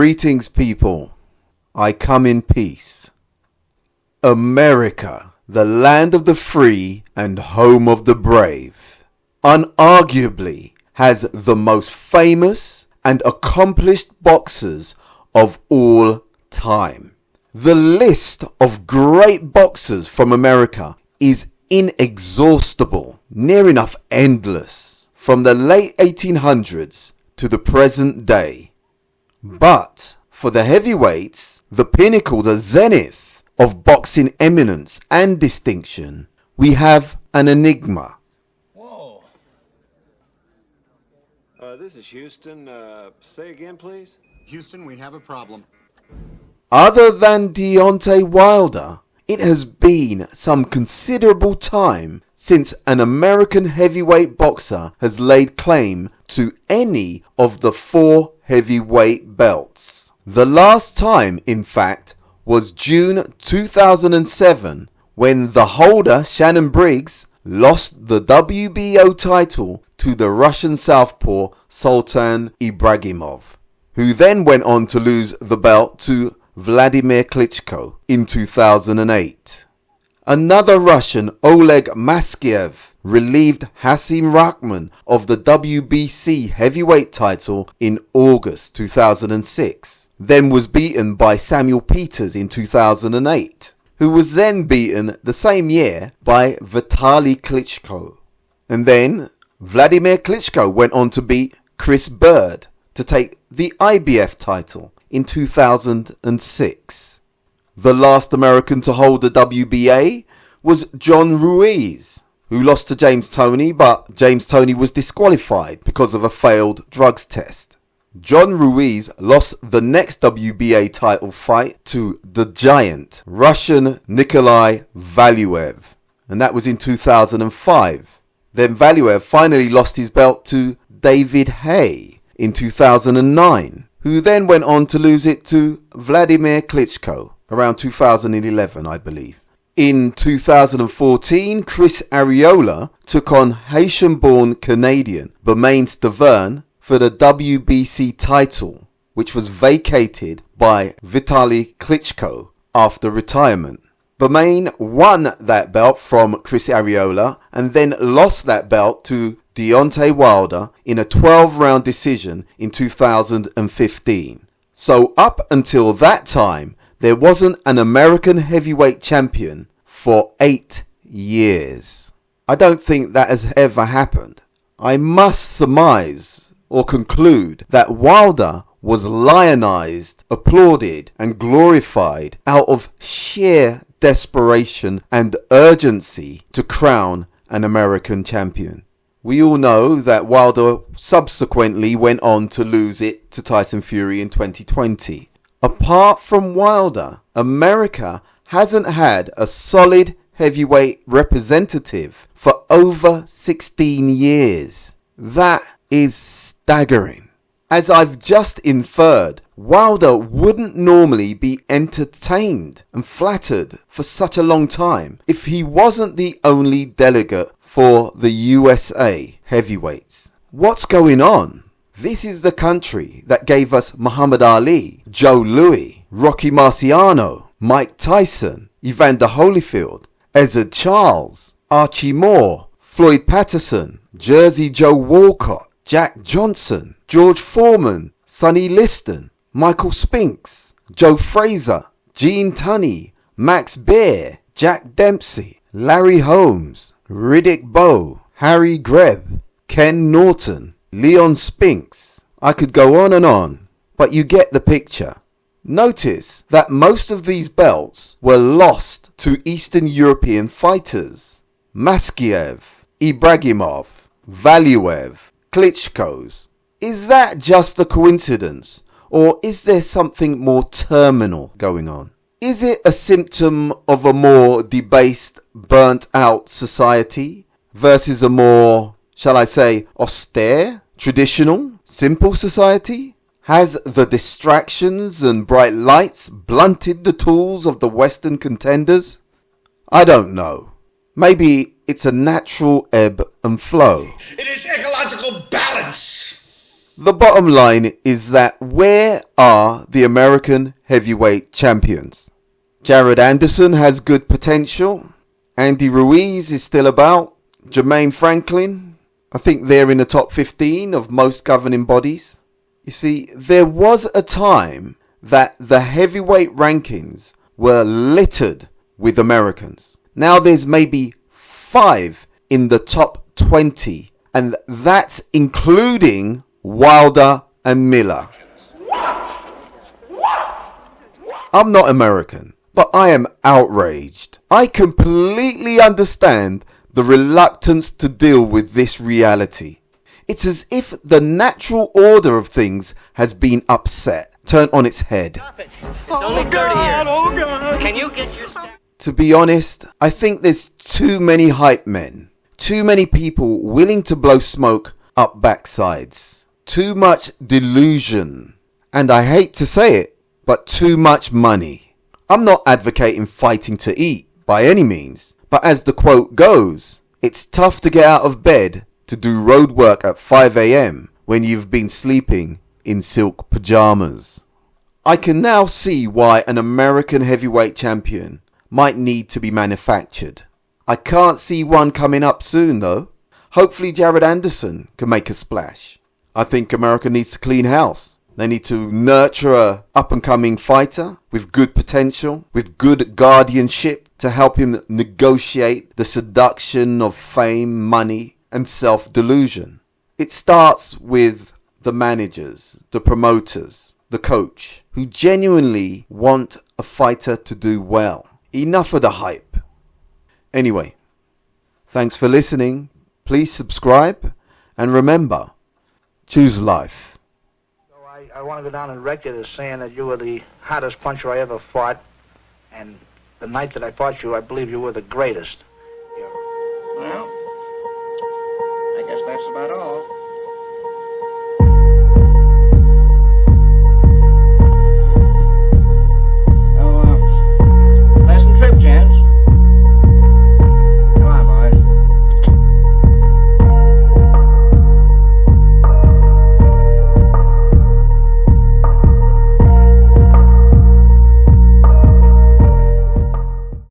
Greetings, people. I come in peace. America, the land of the free and home of the brave, unarguably has the most famous and accomplished boxers of all time. The list of great boxers from America is inexhaustible, near enough endless, from the late 1800s to the present day. But for the heavyweights, the pinnacle, the zenith of boxing eminence and distinction, we have an enigma. Whoa. This is Houston. Say again, please. Houston, we have a problem. Other than Deontay Wilder, it has been some considerable time since an American heavyweight boxer has laid claim to any of the 4 heavyweight belts. The last time, in fact, was June 2007 when the holder, Shannon Briggs, lost the WBO title to the Russian southpaw Sultan Ibragimov, who then went on to lose the belt to Vladimir Klitschko in 2008. Another Russian, Oleg Maskiev, relieved Hasim Rahman of the WBC heavyweight title in August 2006, then was beaten by Samuel Peters in 2008, who was then beaten the same year by Vitaly Klitschko. And then Vladimir Klitschko went on to beat Chris Bird to take the IBF title in 2006. The last American to hold the WBA was John Ruiz, who lost to James Toney, but James Toney was disqualified because of a failed drugs test. John Ruiz lost the next WBA title fight to the giant Russian Nikolai Valuev, and that was in 2005. Then Valuev finally lost his belt to David Haye in 2009, who then went on to lose it to Vladimir Klitschko around 2011, I believe. In 2014, Chris Arreola took on Haitian-born Canadian Bermain Stavern for the WBC title, which was vacated by Vitaly Klitschko after retirement. Bermain won that belt from Chris Arreola and then lost that belt to Deontay Wilder in a 12-round decision in 2015. So up until that time, there wasn't an American heavyweight champion for 8 years. I don't think that has ever happened. I must surmise or conclude that Wilder was lionized, applauded and glorified out of sheer desperation and urgency to crown an American champion. We all know that Wilder subsequently went on to lose it to Tyson Fury in 2020. Apart from Wilder, America hasn't had a solid heavyweight representative for over 16 years. That is staggering. As I've just inferred, Wilder wouldn't normally be entertained and flattered for such a long time if he wasn't the only delegate for the USA heavyweights. What's going on? This is the country that gave us Muhammad Ali, Joe Louis, Rocky Marciano, Mike Tyson, Evander Holyfield, Ezzard Charles, Archie Moore, Floyd Patterson, Jersey Joe Walcott, Jack Johnson, George Foreman, Sonny Liston, Michael Spinks, Joe Frazier, Gene Tunney, Max Baer, Jack Dempsey, Larry Holmes, Riddick Bowe, Harry Greb, Ken Norton, Leon Spinks. I could go on, but you get the picture. Notice that most of these belts were lost to Eastern European fighters. Maskiev, Ibragimov, Valuev, Klitschko's. Is that just a coincidence, or is there something more terminal going on? Is it a symptom of a more debased, burnt out society versus a more, shall I say, austere, traditional, simple society? Has the distractions and bright lights blunted the tools of the Western contenders? I don't know. Maybe it's a natural ebb and flow. It is ecological balance. The bottom line is that where are the American heavyweight champions? Jared Anderson has good potential. Andy Ruiz is still about. Jermaine Franklin, I think they're in the top 15 of most governing bodies. You see, there was a time that the heavyweight rankings were littered with Americans. Now there's maybe 5 in the top 20, and that's including Wilder and Miller. I'm not American, but I am outraged. I completely understand the reluctance to deal with this reality. It's as if the natural order of things has been upset, turned on its head. Stop it. It's only 30 years. Oh God. Can you get your To be honest, I think there's too many hype men. Too many people willing to blow smoke up backsides. Too much delusion. And I hate to say it, but too much money. I'm not advocating fighting to eat by any means. But as the quote goes, it's tough to get out of bed to do road work at 5 a.m. when you've been sleeping in silk pajamas. I can now see why an American heavyweight champion might need to be manufactured. I can't see one coming up soon though. Hopefully Jared Anderson can make a splash. I think America needs to clean house. They need to nurture a up-and-coming fighter with good potential, with good guardianship to help him negotiate the seduction of fame, money, and self-delusion. It starts with the managers, the promoters, the coach, who genuinely want a fighter to do well. Enough of the hype. Anyway, thanks for listening. Please subscribe, and remember, choose life. I want to go down and record as saying that you were the hottest puncher I ever fought, and the night that I fought you, I believe you were the greatest.